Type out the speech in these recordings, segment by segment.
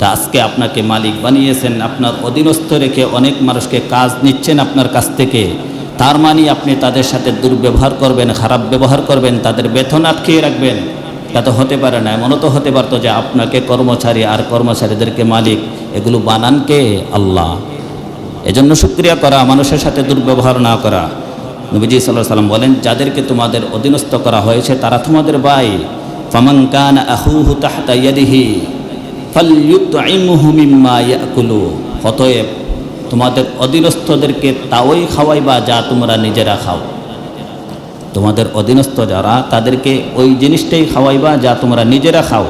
তা আজকে আপনাকে মালিক বানিয়েছেন, আপনার অধীনস্থ রেখে অনেক মানুষকে কাজ নিচ্ছেন আপনার কাছ থেকে, তার মানে আপনি তাদের সাথে দুর্ব্যবহার করবেন, খারাপ ব্যবহার করবেন, তাদের বেতন আটকিয়ে রাখবেন? তা তো হতে পারে না। এমনও তো হতে পারতো যে আপনাকে কর্মচারী আর কর্মচারীদেরকে মালিক, এগুলো বানান কে? আল্লাহ। এজন্য শুকরিয়া করা, মানুষের সাথে দুর্ব্যবহার না করা। নবীজি সাল্লাল্লাহু আলাইহি ওয়াসাল্লাম বলেন, যাদেরকে তোমাদের অধীনস্থ করা হয়েছে তারা তোমাদের ভাই। ফামান কানা আখুহু তাহতা ইয়াদিহি ফালইউতইমহু মিম্মা ইয়াকুলু। অতএব তোমাদের অধীনস্থদেরকে তাওই খাওয়াইবা যা তোমরা নিজেরা খাও। তোমাদের অধীনস্থ যারা, তাদেরকে ওই জিনিসটাই খাওয়াইবা যা তোমরা নিজেরা খাও।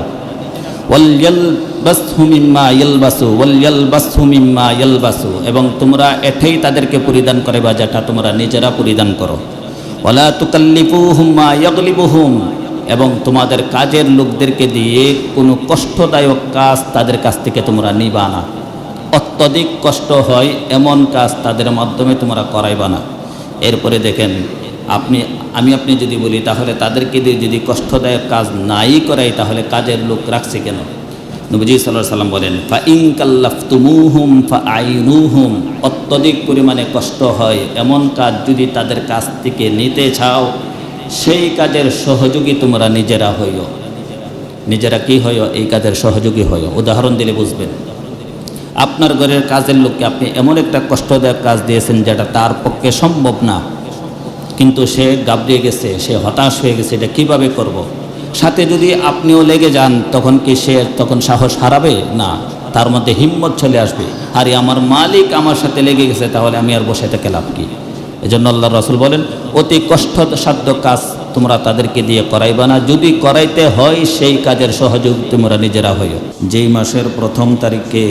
ওয়ালইয়ালবাসহু মিম্মা ইয়ালবাসু ওয়ালইয়ালবাসহু মিম্মা ইয়ালবাসু, এবং তোমরা এটাই তাদেরকে পরিধান করাইবা যেটা তোমরা নিজেরা পরিধান করো। ওয়ালা তুকাল্লিফুহুম মা ইয়াগলিবুহুম, এবং তোমাদের কাজের লোকদেরকে দিয়ে কোনো কষ্টদায়ক কাজ তাদের কাছ থেকে তোমরা নিবা না। অত্যধিক কষ্ট হয় এমন কাজ তাদের মাধ্যমে তোমরা করাইবা না। এরপরে দেখেন, আপনি যদি বলি তাহলে তাদেরকে দিয়ে যদি কষ্টদায়ক কাজ নাই করাই তাহলে কাজের লোক রাখছে কেন? নবীজি সাল্লাল্লাহু আলাইহি ওয়াসাল্লাম বলেন, ফা ইন কাল্লাফতুমুহুম ফাআইনুহুম, অত্যধিক পরিমাণে কষ্ট হয় এমন কাজ যদি তাদের কাছ থেকে নিতে চাও, সেই কাজের সহযোগী তোমরা নিজেরা হইও। নিজেরা কি হইও? এই কাজের সহযোগী হইও। উদাহরণ দিলে বুঝবেন। আপনার ঘরের কাজের লোককে আপনি এমন একটা কষ্টদায়ক কাজ দিয়েছেন যেটা তার পক্ষে সম্ভব না, কিন্তু সে ঘাবড়িয়ে গেছে, সে হতাশ হয়ে গেছে, এটা কিভাবে করব। সাথে যদি আপনিও লেগে যান, তখন কি সে তখন সাহস হারাবে না? তার মধ্যে হিম্মত চলে আসবে, আরে আমার মালিক আমার সাথে লেগে গেছে, তাহলে আমি আর বসে থেকে লাভ কি? এজন্য আল্লাহর রাসূল বলেন, অতি কষ্টসাধ্য কাজ তোমরা তাদেরকে দিয়ে করাইবা না। যদি করাইতে হয় সেই কাজের সহযোগ তোমরা নিজেরা হইও। যেই মাসের প্রথম তারিখে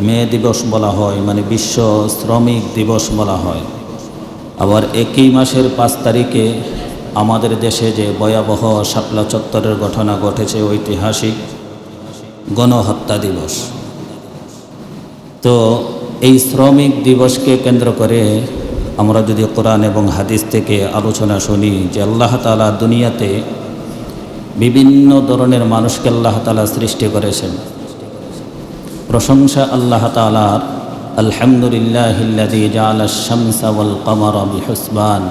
মে দিবস বলা হয়, মানে বিশ্ব শ্রমিক দিবস বলা হয়, আবার একই মাসের 5 তারিখে আমাদের দেশে যে ভয়াবহ শাপলা চত্বরের ঘটনা ঘটেছে, ঐতিহাসিক গণহত্যা দিবস। তো এই শ্রমিক দিবসকে কেন্দ্র করে আমরা যদি কোরআন এবং হাদিস থেকে আলোচনা শুনি যে আল্লাহ তাআলা দুনিয়াতে বিভিন্ন ধরনের মানুষকে আল্লাহ তাআলা সৃষ্টি করেছেন। প্রশংসা আল্লাহ তাআলার, আলহামদুলিল্লাহিল্লাযী জাআলাশ শামসা ওয়াল কমারা বিহুসবান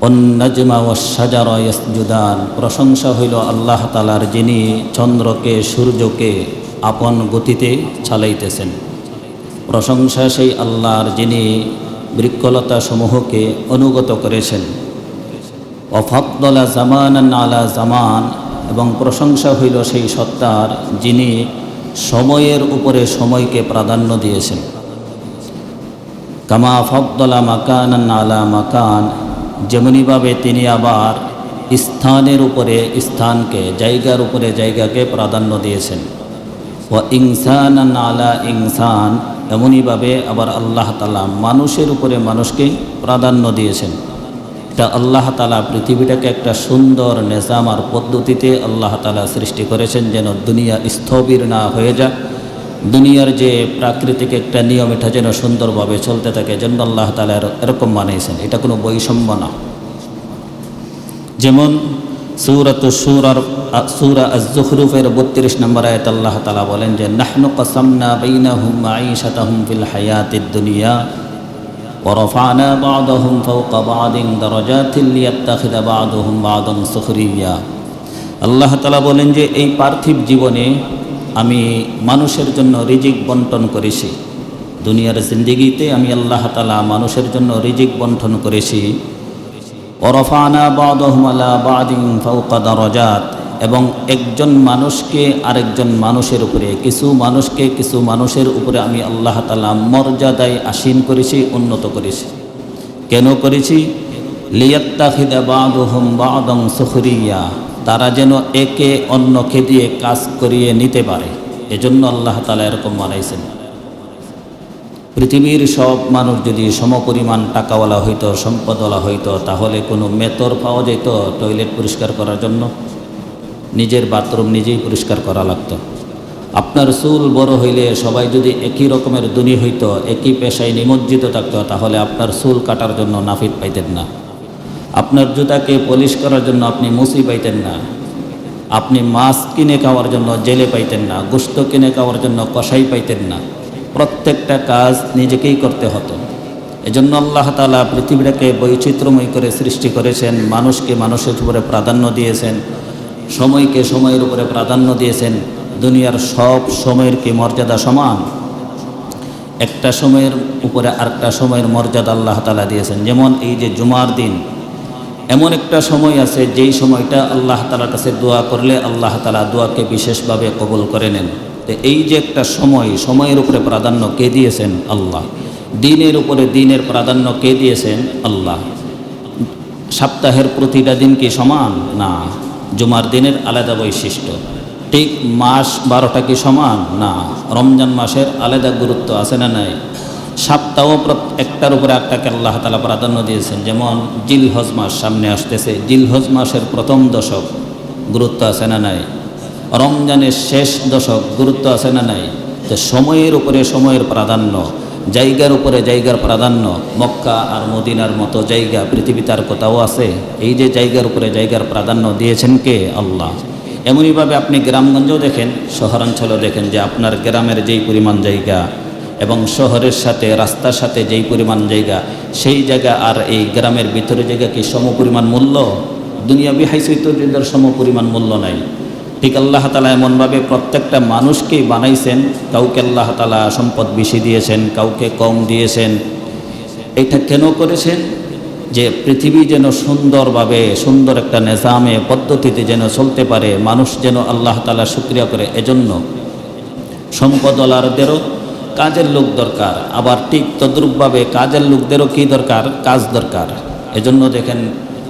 ওয়ান নাজমা ওয়াশ শাজারা ইয়াসজুদান। প্রশংসা হইল আল্লাহ তাআলার, যিনি চন্দ্রকে সূর্যকে আপন গতিতে চালাইতেছেন। প্রশংসা সেই আল্লাহর, যিনি বৃক্ষলতা সমূহকে অনুগত করেছেন। ওয়াফাদ্দালা জামানান আলা জামান, এবং প্রশংসা হইল সেই সত্তার, যিনি সময়ের উপরে সময়কে প্রাধান্য দিয়েছেন। কামা ফাদ্দালা মাকানান আলা মাকান, যেমনিভাবে তিনি আবার স্থানের উপরে স্থানকে, জায়গার উপরে জায়গাকে প্রাধান্য দিয়েছেন। ওয়া ইনসানান আলা ইনসান, এমনইভাবে আবার আল্লাহ তাআলা মানুষের উপরে মানুষকে প্রাধান্য দিয়েছেন। এটা আল্লাহ তাআলা পৃথিবীটাকে একটা সুন্দর নিজাম আর পদ্ধতিতে আল্লাহ তাআলা সৃষ্টি করেছেন, যেন দুনিয়া স্থবির না হয়ে যায়। দুনিয়ার যে প্রাকৃতিক একটা নিয়ম, এটা যেন সুন্দরভাবে চলতে থাকে, যেন আল্লাহ তাআলা এরকম বানিয়েছেন। এটা কোনো বৈষম্য না। যেমন সূরা আয-যুখরুফের 32 নম্বর আয়াত আল্লাহ তাআলা বলেন যে, নাহনু কাসামনা বাইনাহুম মাঈশাতাহুম ফিল হায়াতিদ দুনিয়া ওয়া রাফা'না বা'দাহুম ফাওকা বা'দিন দারাজাতিন লিয়াত্তাখিযা বা'দুহুম বা'দান সুখরিয়া। আল্লাহ তাআলা বলেন যে, এই পার্থিব জীবনে আমি মানুষের জন্য রিজিক বন্টন করেছি। দুনিয়ার জিন্দেগিতে আমি আল্লাহ তাআলা মানুষের জন্য রিজিক বন্টন করেছি। ওয়ারাফা'না বা'দাহুম আলা বা'দিন ফাওকা দারাজাত, এবং একজন মানুষকে আরেকজন মানুষের উপরে, কিছু মানুষকে কিছু মানুষের উপরে আমি আল্লাহ তাআলা মর্যাদায় আসীন করেছি, উন্নত করেছি। কেন করেছি? লিয়াত্তাখিযা বা'দুহুম বা'দান সুখরিয়া, তারা যেন একে অন্যকে দিয়ে কাজ করিয়ে নিতে পারে। এজন্য আল্লাহ তাআলা এরকম বানাইছেন। পৃথিবীর সব মানুষ যদি সমপরিমাণ টাকাওয়ালা হইতো, সম্পদওয়ালা হইতো, তাহলে কোনো মেতর পাওয়া যেত টয়লেট পরিষ্কার করার জন্য? নিজের বাথরুম নিজেই পরিষ্কার করা লাগতো। আপনার চুল বড় হইলে সবাই যদি একই রকমের ধনী হইতো, একই পেশায় নিমজ্জিত থাকতো, তাহলে আপনার চুল কাটার জন্য নাপিত পাইতেন না। আপনার জুতাকে পলিশ করার জন্য আপনি মুসি পাইতেন না। আপনি মাছ কিনে খাওয়ার জন্য জেলে পাইতেন না, গোশত কিনে খাওয়ার জন্য কসাই পাইতেন না। প্রত্যেকটা কাজ নিজেকেই করতে হতো। এজন্য আল্লাহ তাআলা পৃথিবীটাকে বৈচিত্র্যময় করে সৃষ্টি করেছেন, মানুষকে মানুষের উপরে প্রাধান্য দিয়েছেন, সময়কে সময়ের উপরে প্রাধান্য দিয়েছেন। দুনিয়ার সব সময়ের কি মর্যাদা সমান? একটা সময়ের উপরে আরেকটা সময়ের মর্যাদা আল্লাহ তাআলা দিয়েছেন। যেমন এই যে জুমার দিন, এমন একটা সময় আছে যেই সময়টা আল্লাহ তাআলার কাছে দোয়া করলে আল্লাহ তাআলা দোয়াকে বিশেষভাবে কবুল করে নেন। তো এই যে একটা সময়, সময়ের উপরে প্রাধান্য কে দিয়েছেন? আল্লাহ। দিনের উপরে দিনের প্রাধান্য কে দিয়েছেন? আল্লাহ। সপ্তাহের প্রতিটা দিন কি সমান? না, জুমার দিনের আলাদা বৈশিষ্ট্য। ঠিক মাস 12টা কি সমান? না, রমজান মাসের আলাদা গুরুত্ব আছে না নাই? সপ্তাহ একটার উপরে একটাকে আল্লাহ তাআলা প্রাধান্য দিয়েছেন। যেমন জিলহজ মাস সামনে আসতেছে, জিলহজ মাসের প্রথম দশক গুরুত্ব আছে না নাই? রমজানের শেষ দশক গুরুত্ব আছে না নাই? তো সময়ের উপরে সময়ের প্রাধান্য, জায়গার উপরে জায়গার প্রাধান্য। মক্কা আর মদিনার মতো জায়গা পৃথিবীতে আর কোথাও আছে? এই যে জায়গার উপরে জায়গার প্রাধান্য দিয়েছেন কে? আল্লাহ। এমনইভাবে আপনি গ্রামগঞ্জেও দেখেন, শহরাঞ্চলেও দেখেন যে আপনার গ্রামের যেই পরিমাণ জায়গা এবং শহরের সাথে রাস্তার সাথে যেই পরিমাণ জায়গা, সেই জায়গা আর এই গ্রামের ভিতরে জায়গা কি সম পরিমাণ মূল্য? দুনিয়াবি হাইসিয়তের সম পরিমাণ মূল্য নাই। ঠিক আল্লাহ তাআলা এমনভাবে প্রত্যেকটা মানুষকেই বানাইছেন, কাউকে আল্লাহ তাআলা সম্পদ বেশি দিয়েছেন, কাউকে কম দিয়েছেন। এটা কেন করেছেন? যে পৃথিবী যেন সুন্দরভাবে, সুন্দর একটা নিজামে পদ্ধতিতে যেন চলতে পারে, মানুষ যেন আল্লাহ তাআলা শুকরিয়া করে। এজন্য সম্পদওয়ালাদেরও কাজের লোক দরকার, আবার ঠিক তদ্রূপভাবে কাজের লোকদেরও কী দরকার? কাজ দরকার। এজন্য দেখেন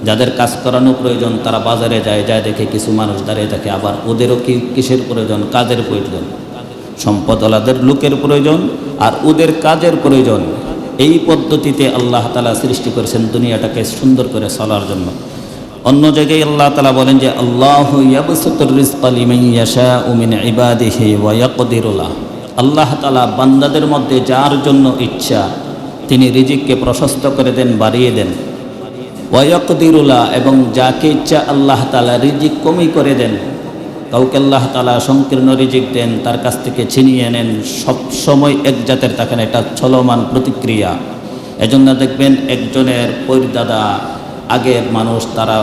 যাদের কাজ করানো প্রয়োজন তারা বাজারে যায়, যায় দেখে কিছু মানুষ দাঁড়িয়ে থাকে, আবার ওদেরও কিসের প্রয়োজন? কাজের প্রয়োজন। সম্পদওয়ালাদের লোকের প্রয়োজন আর ওদের কাজের প্রয়োজন। এই পদ্ধতিতে আল্লাহ তাআলা সৃষ্টি করেছেন দুনিয়াটাকে সুন্দর করে চলার জন্য। অন্য জায়গায় আল্লাহ তাআলা বলেন যে আল্লাহু ইয়াবসুতুর রিজকা লিমান ইয়াশাউ মিন ইবাদিহি ওয়া ইয়াকদিরু লাহু। আল্লাহ তাআলা বান্দাদের মধ্যে যার জন্য ইচ্ছা তিনি রিজিককে প্রশস্ত করে দেন, বাড়িয়ে দেন। ওয়া ইয়াকদিরু লাহু, এবং যাকে ইচ্ছা আল্লাহ তাআলা রিজিক কমই করে দেন। কাউকে আল্লাহ তাআলা সংকীর্ণ রিজিক দেন, তার কাছ থেকে ছিনিয়ে নেন। সব সময় এক জাতের থাকেন, এটা চলমান প্রতিক্রিয়া। এজন্য দেখবেন একজনের পরদাদা আগের মানুষ, তারা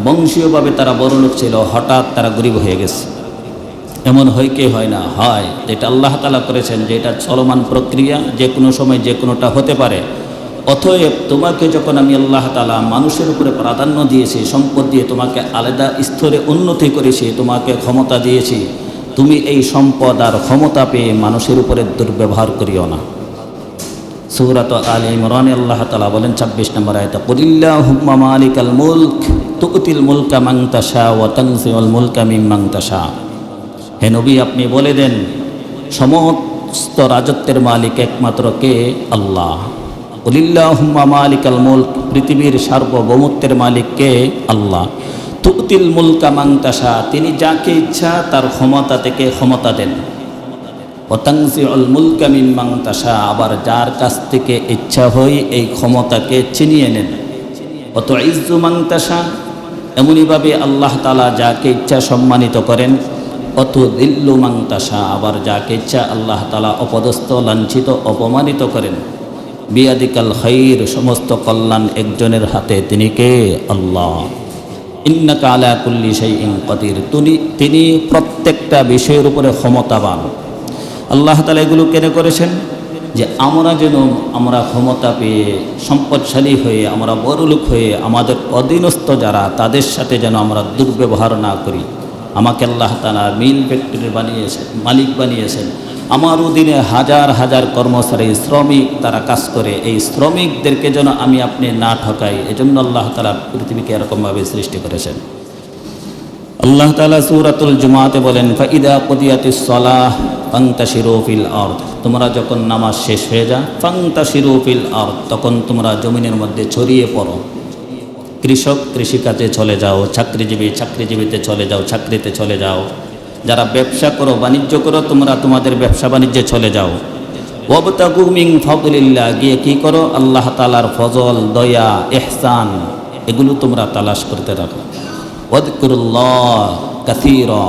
বংশীয়ভাবে তারা বড়লোক ছিল, হঠাৎ তারা গরিব হয়ে গেছে। এমন হয় কি হয় না? হয়। এটা আল্লাহ তাআলা করেছেন যে এটা চলমান প্রক্রিয়া, যে কোনো সময় যে কোনোটা হতে পারে। অতএব তোমাকে যখন আমি আল্লাহ তাআলা মানুষের উপরে প্রাধান্য দিয়েছি, সম্পদ দিয়ে তোমাকে আলাদা স্তরে উন্নতি করেছি, তোমাকে ক্ষমতা দিয়েছি, তুমি এই সম্পদ আর ক্ষমতা পেয়ে মানুষের উপরে দুর্ব্যবহার করিও না। সূরাত আলে ইমরানে আল্লাহ তাআলা বলেন 26 নম্বর আয়াতে, কুলিল্লাহুম্মা মালিকাল মুলক তুতিল মুলকা মান তাশা ওয়া তানজিউল মুলকা মিম্মান তাশা। হে নবী, আপনি বলে দেন সমস্ত রাজত্বের মালিক একমাত্র কে? আল্লাহ। কুলিল্লাহুম্মা মালিকাল মুলক, পৃথিবীর সার্বভৌমত্বের মালিক কে? আল্লাহ। তুতিল মুলকা মান তাশা, তিনি যাকে ইচ্ছা তার ক্ষমতা থেকে ক্ষমতা দেন। ওয়া তানজিউল মুলকা মিম্মান তাশা, আবার যার কাছ থেকে ইচ্ছা হয় এই ক্ষমতাকে ছিনিয়ে নেন। ওয়া তুইজ্জু মান তাশা, এমনইভাবে আল্লাহ তাআলা যাকে ইচ্ছা সম্মানিত করেন। অত দিল্লু মান তাশা, আবার যাকে ইচ্ছা আল্লাহ তাআলা অপদস্থ, লাঞ্ছিত, অপমানিত করেন। বিয়াদিকাল খাইর, সমস্ত কল্যাণ একজনের হাতে, তিনি কে? আল্লাহ। ইন্নাকা আলা কুল্লি শাইইন কাদির, তিনি প্রত্যেকটা বিষয়ের উপরে ক্ষমতাবান। আল্লাহ তাআলা এগুলো কেন করেছেন? যে আমরা যেন আমরা ক্ষমতা পেয়ে, সম্পদশালী হয়ে, আমরা বড়লোক হয়ে আমাদের অধীনস্থ যারা তাদের সাথে যেন আমরা দুর্ব্যবহার না করি। আমাকে আল্লাহ তাআলা মিল ফ্যাক্টরি বানিয়েছেন, মালিক বানিয়েছেন। আমার অধীনে হাজার হাজার কর্মচারী, শ্রমিক তারা কাজ করে। এই শ্রমিকদেরকে যেন আমি আপনি না ঠকাই, এজন্য আল্লাহ তাআলা পৃথিবীকে এরকমভাবে সৃষ্টি করেছেন। আল্লাহ তাআলা সূরাতুল জুমাতে বলেন, ফাইদা কুদিয়াতিস সালাহ ফান্তাশিরু ফিল আরদ, তোমরা যখন নামাজ শেষ হয়ে যায়, ফান্তাশিরু ফিল আরদ, তখন তোমরা জমিনের মধ্যে ছড়িয়ে পড়ো। কৃষক কৃষিকাজে চলে যাও, চাকরিজীবী চাকরিজীবীতে চলে যাও, চাকরিতে চলে যাও। যারা ব্যবসা করো, বাণিজ্য করো, তোমরা তোমাদের ব্যবসা বাণিজ্যে চলে যাও। ওয়াবতাগু মিন ফাদলিল্লাহ, গিয়ে কি করো? আল্লাহ তাআলার ফজল, দয়া, ইহসান, এগুলো তোমরা তালাশ করতে থাকো। ওয়াযকুরুল্লাহ, কাসীরা,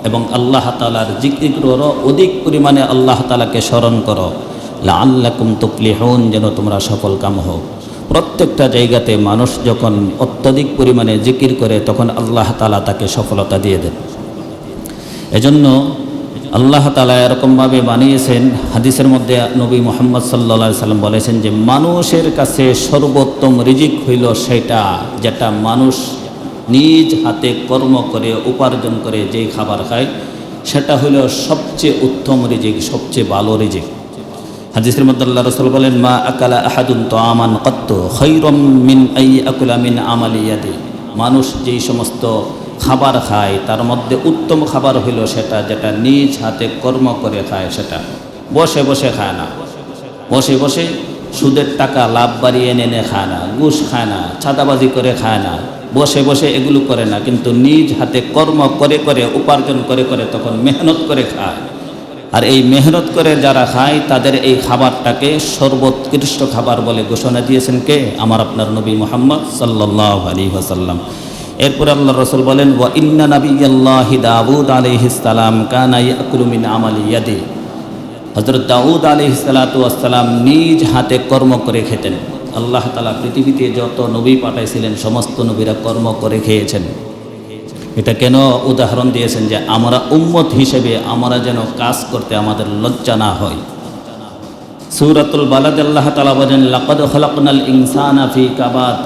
এবং আল্লাহ তাআলার জিকির করো, অধিক পরিমাণে আল্লাহ তাআলাকে স্মরণ করো, লাআল্লাকুম তুফলিহুন, যেন তোমরা সফল কাম হও। প্রত্যেকটা জায়গাতে মানুষ যখন অত্যধিক পরিমাণে জিকির করে তখন আল্লাহ তাআলা তাকে সফলতা দিয়ে দেন। এজন্য আল্লাহ তাআলা এরকমভাবে বানিয়েছেন, হাদিসের মধ্যে নবী মুহাম্মদ সাল্লাল্লাহু আলাইহি সাল্লাম বলেছেন যে মানুষের কাছে সর্বোত্তম রিজিক হইল সেটা যেটা মানুষ নিজ হাতে কর্ম করে উপার্জন করে যেই খাবার খায়, সেটা হইল সবচেয়ে উত্তম রিজিক, সবচেয়ে ভালো রিজিক। হাদিসের মধ্যে আল্লাহ রাসূল বলেন, মা আকালা আহাদুন তাআমান কাত্তু খায়রুম মিন আই আকুলা মিন আমালি ইয়াদি। মানুষ যেই সমস্ত খাবার খায় তার মধ্যে উত্তম খাবার হইল সেটা যেটা নিজ হাতে কর্ম করে খায়, সেটা বসে বসে খায় না, বসে বসে সুদের টাকা লাভ বাড়িয়ে এনে খায় না, ঘুষ খায় না, চাঁদাবাজি করে খায় না, বসে বসে এগুলো করে না, কিন্তু নিজ হাতে কর্ম করে করে উপার্জন করে করে তখন মেহনত করে খায়। আর এই মেহনত করে যারা খায় তাদের এই খাবারটাকে সর্বোৎকৃষ্ট খাবার বলে ঘোষণা দিয়েছেন কে? আমার আপনার নবী মুহাম্মদ সাল্লাল্লাহু আলাইহি ওয়াসাল্লাম। এরপরে আল্লাহ রাসূল বলেন, ওয়া ইন্না নাবিয়াল্লাহি দাউদ আলাইহিস সালাম কানা ইয়াকুলু মিন আমালি ইয়াদি। হযরত দাউদ আলাইহিস সালাতু ওয়াস সালাম নিজ হাতে কর্ম করে খেতেন। আল্লাহ তাআলা পৃথিবীতে যত নবী পাঠাইছিলেন সমস্ত নবীরা কর্ম করে খেয়েছেন। এটা কেন উদাহরণ দিয়েছেন? যে আমরা উম্মত হিসেবে আমরা যেন কাজ করতে আমাদের লজ্জা না হয়। সূরাতুল বালাদ আল্লাহ তাআলা বলেন, লাকাদ খালাকনাল ইনসানা ফি কাবাদ।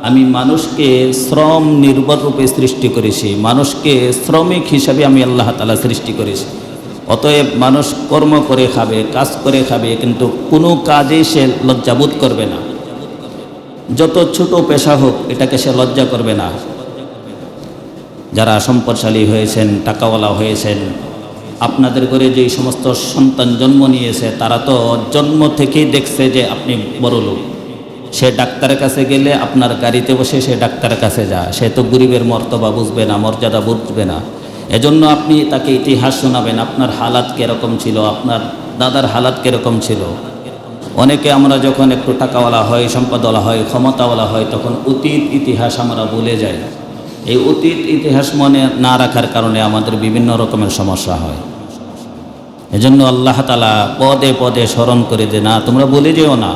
আমি মানুষকে শ্রম নির্ভর রূপে সৃষ্টি করেছি, মানুষকে শ্রমিক হিসাবে আমি আল্লাহ তাআলা সৃষ্টি করেছি। অতএব মানুষ কর্ম করে খাবে, কাজ করে খাবে, কিন্তু কোনো কাজেই সে লজ্জাবোধ করবে না। যত ছোট পেশা হোক এটাকে সে লজ্জা করবে না। যারা সম্পদশালী হয়েছেন, টাকাওয়ালা হয়েছেন, আপনাদের ঘরে যেই সমস্ত সন্তান জন্ম নিয়েছে তারা তো জন্ম থেকেই দেখছে যে আপনি বড় লোক। সে ডাক্তারের কাছে গেলে আপনার গাড়িতে বসে সে ডাক্তারের কাছে যায়, সে তো গরিবের মর্তবা বুঝবে না, মর্যাদা বুঝবে না। এজন্য আপনি তাকে ইতিহাস শোনাবেন, আপনার হালাত কীরকম ছিল, আপনার দাদার হালাত কীরকম ছিল। অনেকে আমরা যখন একটু টাকাওয়ালা হয়, সম্পদওয়ালা হয়, ক্ষমতাওয়ালা হয়, তখন অতীত ইতিহাস আমরা ভুলে যাই। এই অতীত ইতিহাস মনে না রাখার কারণে আমাদের বিভিন্ন রকমের সমস্যা হয়। এজন্য আল্লাহ তাআলা পদে পদে স্মরণ করে যে না, তোমরা বলে যেও না,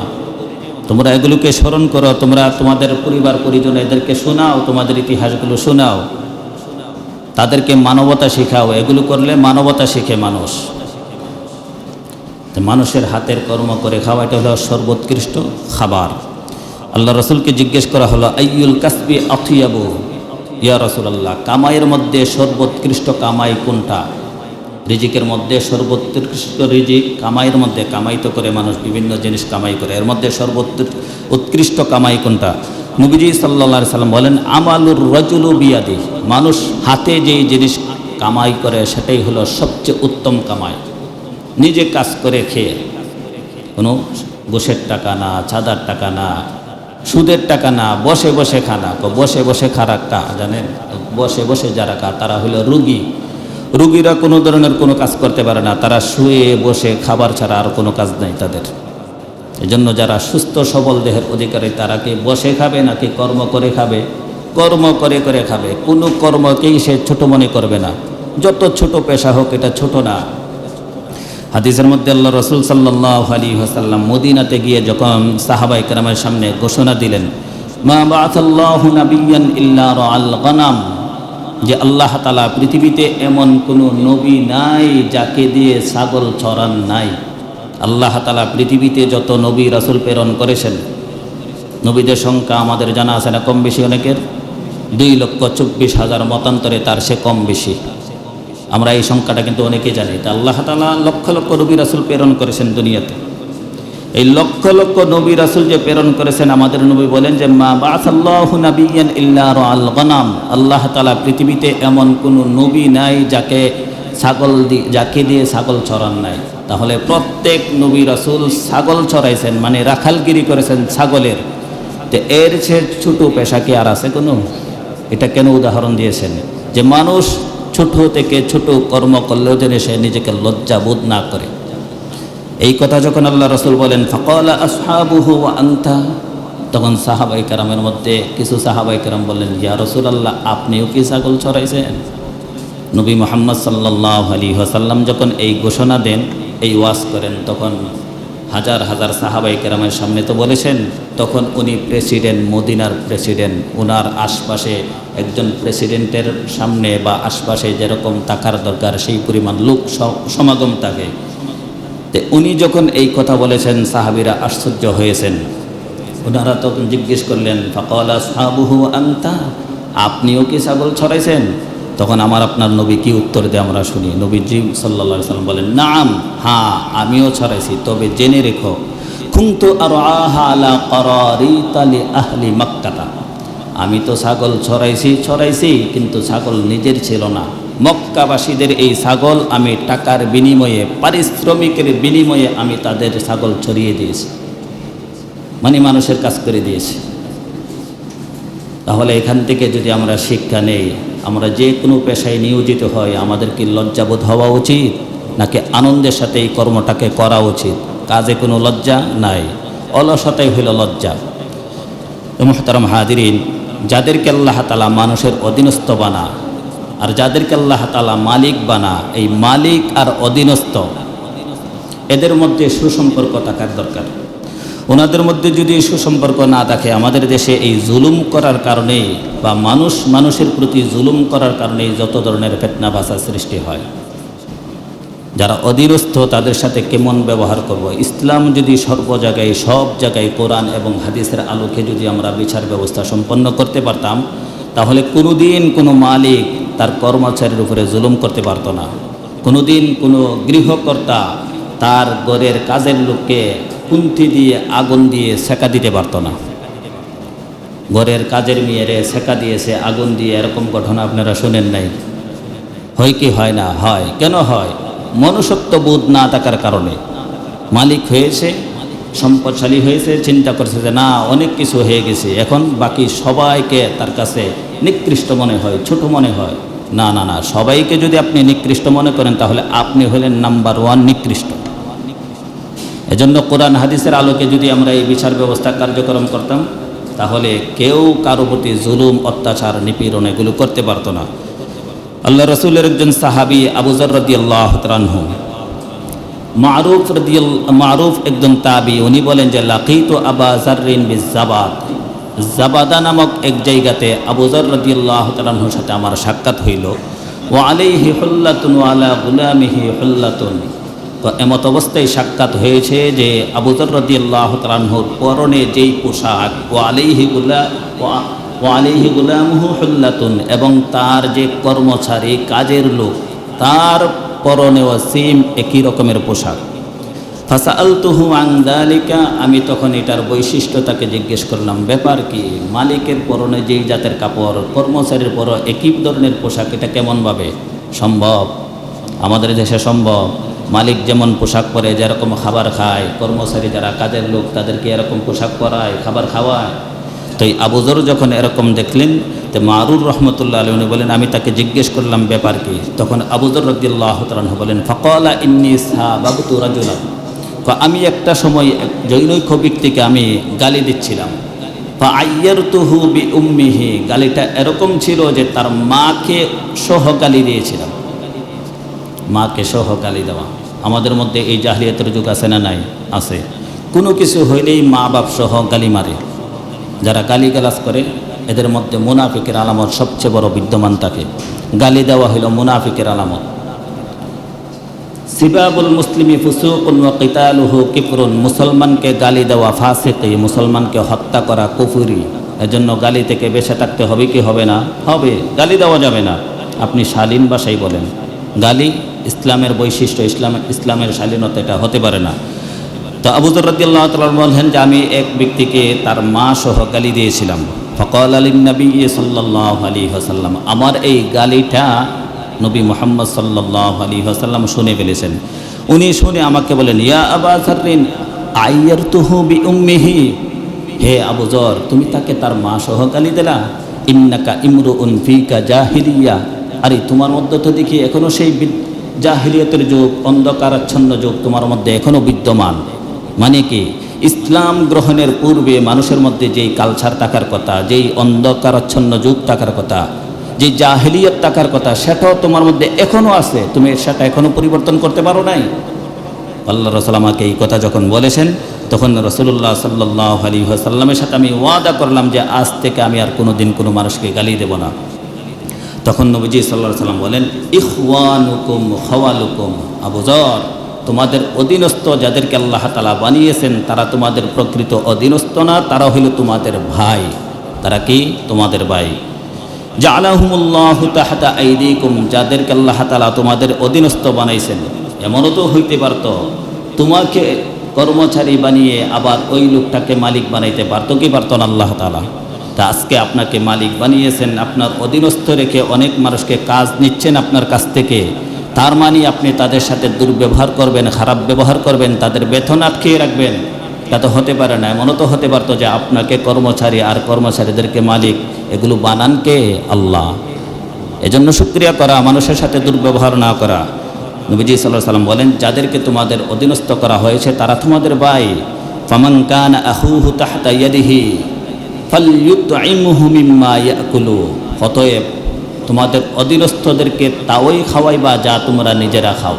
তোমরা এগুলোকে স্মরণ করো, তোমরা তোমাদের পরিবার পরিজন এদেরকে শোনাও, তোমাদের ইতিহাসগুলো শোনাও, তাদেরকে মানবতা শেখাও। এগুলো করলে মানবতা শিখে মানুষ। মানুষের হাতের কর্ম করে খাওয়া এটা হলো সর্বোৎকৃষ্ট খাবার। আল্লাহ রাসূলকে জিজ্ঞেস করা হলো, আইয়ুল কাসবি আতিয়াবু ইয়া রাসূলুল্লাহ, কামাইয়ের মধ্যে সর্বোৎকৃষ্ট কামাই কোনটা? রিজিকের মধ্যে সর্বোৎকৃষ্ট রিজিক কামাইয়ের মধ্যে, কামাই তো করে মানুষ বিভিন্ন জিনিস কামাই করে, এর মধ্যে সর্বোৎকৃষ্ট কামাই কোনটা? নবীজি সাল্লাল্লাহু আলাইহি সাল্লাম বলেন, আমালুর রাজুলু বিয়াদি। মানুষ হাতে যেই জিনিস কামাই করে সেটাই হলো সবচেয়ে উত্তম কামাই। নিজে কাজ করে খেয়ে, কোনো ঘুষের টাকা না, চাঁদার টাকা না, সুদের টাকা না, বসে বসে খানা। বসে বসে খারা কা জানেন? বসে বসে যারা খা তারা হলো রুগী। রুগীরা কোনো ধরনের কোনো কাজ করতে পারে না, তারা শুয়ে বসে খাবার ছাড়া আর কোনো কাজ নাই তাদের। এজন্য যারা সুস্থ সবল দেহের অধিকারী তারা কি বসে খাবে নাকি কর্ম করে খাবে? কর্ম করে করে খাবে। কোনো কর্মকেই সে ছোট মনে করবে না, যত ছোট পেশা হোক এটা ছোট না। হাদিসের মধ্যে আল্লাহ রাসূল সাল্লাল্লাহু আলাইহি ওয়াসাল্লাম মদিনাতে গিয়ে যখন সাহাবায়ে কেরামের সামনে ঘোষণা দিলেন, মা বাআসাল্লাহু নাবিয়্যান ইল্লা রাআল গনাম, যে আল্লাহ তাআলা পৃথিবীতে এমন কোনো নবী নাই যাকে দিয়ে ছাগল চরান নাই। আল্লাহ তাআলা পৃথিবীতে যত নবী রাসূল প্রেরণ করেছেন, নবীদের সংখ্যা আমাদের জানা আছে না কম বেশি অনেকের? 2,24,000 মতান্তরে তার সে কম বেশি। আমরা এই সংখ্যাটা কিন্তু অনেকেই জানি। তা আল্লাহ তাআলা লক্ষ লক্ষ নবী রাসূল প্রেরণ করেছেন দুনিয়াতে। এই লক্ষ লক্ষ নবী রাসূল যে প্রেরণ করেছেন, আমাদের নবী বলেন যে মা বাআসাল্লাহু নাবিয়্যান ইল্লা রাআল গনাম, আল্লাহ তাআলা পৃথিবীতে এমন কোনো নবী নাই যাকে দিয়ে ছাগল চরান নাই। তাহলে প্রত্যেক নবী রাসূল ছাগল চড়াইছেন, মানে রাখালগিরি করেছেন ছাগলের। তো এর চেয়ে ছোট পেশা কি আর আছে কোনো? এটা কেন উদাহরণ দিয়েছেন? যে মানুষ ছোট থেকে ছোট কর্ম করলেও যেন সে নিজেকে লজ্জা বোধ না করে। এই কথা যখন আল্লাহ রাসূল বলেন, ফাকালা আসহাবুহু ওয়া আনতা, তখন সাহাবায়ে কেরামের মধ্যে কিছু সাহাবায়ে কেরাম বললেন, ইয়া রাসূলুল্লাহ, আপনিও কি ছাগল চড়াইছেন? নবী মুহাম্মদ সাল্লাল্লাহু আলাইহি ওয়াসাল্লাম যখন এই ঘোষণা দেন, এই ওয়াজ করেন, তখন হাজার হাজার সাহাবায়ে কেরামের সামনে তো বলেছেন, তখন উনি প্রেসিডেন্ট, মদিনার প্রেসিডেন্ট, ওনার আশপাশে একজন প্রেসিডেন্টের সামনে বা আশপাশে যেরকম থাকার দরকার সেই পরিমাণ লোক সমাগম থাকে। তো উনি যখন এই কথা বলেছেন, সাহাবীরা আশ্চর্য হয়েছেন। ওনারা তখন জিজ্ঞেস করলেন, ফাকালা আসহাবুহু আনতা, আপনিও কি ছাগল ছড়াইছেন? তখন আপনার নবী কি উত্তর দেয় আমরা শুনি। নবীজি সাল্লাল্লাহু আলাইহি সাল্লাম বলেন, নাম, হ্যাঁ আমিও ছড়াইছি, তবে জেনে রেখো, কুনতু আরআহা আলা কারারিতা লি আহলি মক্কাহ, আমি তো ছাগল ছড়াইছি কিন্তু ছাগল নিজের ছিল না, মক্কাবাসীদের এই ছাগল আমি টাকার বিনিময়ে, পারিশ্রমিকের বিনিময়ে আমি তাদের ছাগল ছড়িয়ে দিয়েছি, মানে মানুষের কাজ করে দিয়েছি। তাহলে এখান থেকে যদি আমরা শিক্ষা নেই, আমরা যে কোনো পেশায় নিয়োজিত হয়, আমাদের কি লজ্জাবোধ হওয়া উচিত, নাকি আনন্দের সাথে এই কর্মটাকে করা উচিত? কাজে কোনো লজ্জা নাই, অলসতাই হইল লজ্জা। মুহতারাম হাজিরিন, যাদেরকে আল্লাহ তাআলা মানুষের অধীনস্থ বানা আর যাদেরকে আল্লাহ তাআলা মালিক বানা, এই মালিক আর অধীনস্থ এদের মধ্যে সুসম্পর্ক থাকার দরকার। ওনাদের মধ্যে যদি সুসম্পর্ক না থাকে, আমাদের দেশে এই জুলুম করার কারণে বা মানুষের প্রতি জুলুম করার কারণে যত ধরনের ফিতনা ফাসাদ সৃষ্টি হয়। যারা অধীনস্থ তাদের সাথে কেমন ব্যবহার করব? ইসলাম যদি সব জায়গায় কোরআন এবং হাদিসের আলোকে যদি আমরা বিচার ব্যবস্থা সম্পন্ন করতে পারতাম, তাহলে কোনোদিন কোনো মালিক তার কর্মচারীর উপরে জুলুম করতে পারত না। কোনোদিন কোনো গৃহকর্তা তার ঘরের কাজের লোককে কুন্তি দিয়ে, আগুন দিয়ে সেকা দিতে পারত না। ঘরের কাজের মেয়েরে সেকা দিয়েছে আগুন দিয়ে, এরকম ঘটনা আপনারা শোনেন নাই? হয় কি হয় না? হয়। কেন হয়? মনুষ্যত্ববোধ না থাকার কারণে। মালিক হয়েছে, সম্পদশালী হয়েছে, চিন্তা করছে যে না অনেক কিছু হয়ে গেছে, এখন বাকি সবাইকে তার কাছে নিকৃষ্ট মনে হয়, ছোট মনে হয়। না না না, সবাইকে যদি আপনি নিকৃষ্ট মনে করেন তাহলে আপনি হলেন নাম্বার 1 নিকৃষ্ট। এজন্য কোরআন হাদিসের আলোকে যদি আমরা এই বিচার ব্যবস্থা কার্যক্রম করতাম, তাহলে কেউ কারো প্রতি জুলুম, অত্যাচার, নিপীড়ন এগুলো করতে পারতো না। আল্লাহ রসুলের একজন সাহাবী আবু যর রাদিয়াল্লাহু তাআলা আনহু, মারুফ একজন তাবি, উনি বলেন যে লাকিতু আবা যাররিন বিজাবাদ, জাবাদা নামক এক জায়গাতে আবু যর রাদিয়াল্লাহু তাআলা আনহুর সাথে আমার সাক্ষাৎ হইল। ওয়া আলাইহি হুল্লাতুন ওয়া আলা গুলামিহি হুল্লাতুন, তো এমত অবস্থায় সাক্ষাৎ হয়েছে যে আবু যর রাদিয়াল্লাহু তাআলা আনহুর পরনে যেই পোশাক, ওয়া আলাইহি গুলামুহু হুল্লাতুন, এবং তার যে কর্মচারী কাজের লোক তার পরনেও সেম একই রকমের পোশাক। ফাসাআলতুহু আন যালিকা, আমি তখন এটার বৈশিষ্ট্যতাকে জিজ্ঞেস করলাম, ব্যাপার কি? মালিকের পরনে যেই জাতের কাপড়, কর্মচারীর পর একই ধরনের পোশাক, এটা কেমনভাবে সম্ভব? আমাদের দেশে সম্ভব? মালিক যেমন পোশাক পরে, যেরকম খাবার খায়, কর্মচারী যারা কাজের লোক তাদেরকে এরকম পোশাক পরায়, খাবার খাওয়ায়। তো এই আবু যর যখন এরকম দেখলেন, তো মারুর রহমতুল্লাহ আলাইহি উনি বলেন, আমি তাকে জিজ্ঞেস করলাম ব্যাপার কি? তখন আবু যর রাদিয়াল্লাহু তাআলা আনহু বলেন, ফাকালা ইন্নী সাহাবাবতু রাজুলান, আমি একটা সময় জৈনৈক ব্যক্তিকে আমি গালি দিচ্ছিলাম। ফাআইয়ারতুহু বিউম্মিহি, গালিটা এরকম ছিল যে তার মাকে সহ গালি দিয়েছিলাম। মাকে সহ গালি দেওয়া আমাদের মধ্যে এই জাহলিয়াতের যুগ আছে না নাই? আছে। কোনো কিছু হইলেই মা বাপ সহ গালি মারে। যারা গালিগালাজ করে এদের মধ্যে মুনাফিকের আলামত সবচেয়ে বড় বিদ্যমান থাকে। গালি দেওয়া হইল মুনাফিকের আলামত। সিবাবুল মুসলিমি ফুসুকুন ওয়া কিতালুহু কিফরুন, মুসলমানকে গালি দেওয়া ফাসিকি, মুসলমানকে হত্যা করা কুফরি। এজন্য গালি থেকে বেঁচে থাকতে হবে কি হবে না? হবে। গালি দেওয়া যাবে না। আপনি শালীন ভাষায় বলেন। গালি ইসলামের বৈশিষ্ট্য, ইসলামের শালীনতা, এটা হতে পারে না। তো আবু যর রাদিয়াল্লাহু তাআলা বলেন যে আমি এক ব্যক্তিকে তার মা সহ গালি দিয়েছিলাম। ফাকাল লিন নবী সাল্লাল্লাহু আলাইহি ওয়াসাল্লাম, আমার এই গালিটা নবী মুহাম্মদ সাল্লাল্লাহু আলাইহি ওয়াসাল্লাম শুনে ফেলেছেন। উনি শুনে আমাকে বলেন, ইয়া আবা যাররিন আইয়ারতুহু বিউম্মিহি, হে আবু যর, তুমি তাকে তার মা সহ গালি দিলা। ইন্নাকা ইমরুউন ফিকা জাহিলিয়া, আরে তোমার মধ্যে তো দেখি এখনো সেই জাহিলিয়াতের যুগ, অন্ধকারাচ্ছন্ন যুগ তোমার মধ্যে এখনো বিদ্যমান। মানে কি? ইসলাম গ্রহণের পূর্বে মানুষের মধ্যে যেই কালচার থাকার কথা, যেই অন্ধকারাচ্ছন্ন যুগ থাকার কথা, যে জাহেলিয়ত টাকার কথা, সেটাও তোমার মধ্যে এখনও আছে, তুমি সেটা এখনও পরিবর্তন করতে পারো নাই। আল্লাহ রাসূল আমাকে এই কথা যখন বলেছেন, তখন রাসূলুল্লাহ সাল্লাল্লাহু আলাইহি ওয়াসাল্লামের সাথে আমি ওয়াদা করলাম যে আজ থেকে আমি আর কোনো দিন কোনো মানুষকে গালি দেব না। তখন নবীজি সাল্লাল্লাহু আলাইহি ওয়াসাল্লাম বলেন, ইখওয়ানুকুম খাওয়ালুকুম, আবু যর, তোমাদের অধীনস্থ যাদেরকে আল্লাহ তাআলা বানিয়েছেন তারা তোমাদের প্রকৃত অধীনস্থ না, তারা হইল তোমাদের ভাই। তারা কি? তোমাদের ভাই। জাআলাহুমুল্লাহু তাহতা আইদিকুম, যাদেরকে আল্লাহ তাআলা তোমাদের অধীনস্থ বানাইছেন। এমনও তো হইতে পারত তোমাকে কর্মচারী বানিয়ে আবার ওই লোকটাকে মালিক বানাইতে পারতো কি পারত না আল্লাহ তাআলা? তা আজকে আপনাকে মালিক বানিয়েছেন, আপনার অধীনস্থ রেখে অনেক মানুষকে কাজ নিচ্ছেন আপনার কাছ থেকে, তার মানে আপনি তাদের সাথে দুর্ব্যবহার করবেন, খারাপ ব্যবহার করবেন, তাদের বেতন আটকিয়ে রাখবেন? তা তো হতে পারে না। এমনও তো হতে পারতো যে আপনাকে কর্মচারী আর কর্মচারীদেরকে মালিক, এগুলো বানান কে? আল্লাহ। এজন্য শুকরিয়া করা, মানুষের সাথে দুর্ব্যবহার না করা। নবীজি সাল্লাল্লাহু আলাইহি ওয়াসাল্লাম বলেন, যাদেরকে তোমাদের অধীনস্থ করা হয়েছে তারা তোমাদের ভাই। ফামান কানা আখুহু তাহতা ইয়াদিহি ফালইউতইমহু মিম্মা ইয়াকুলু, অতএব তোমাদের অধীনস্থদেরকে তাওই খাওয়াইবা যা তোমরা নিজেরা খাও।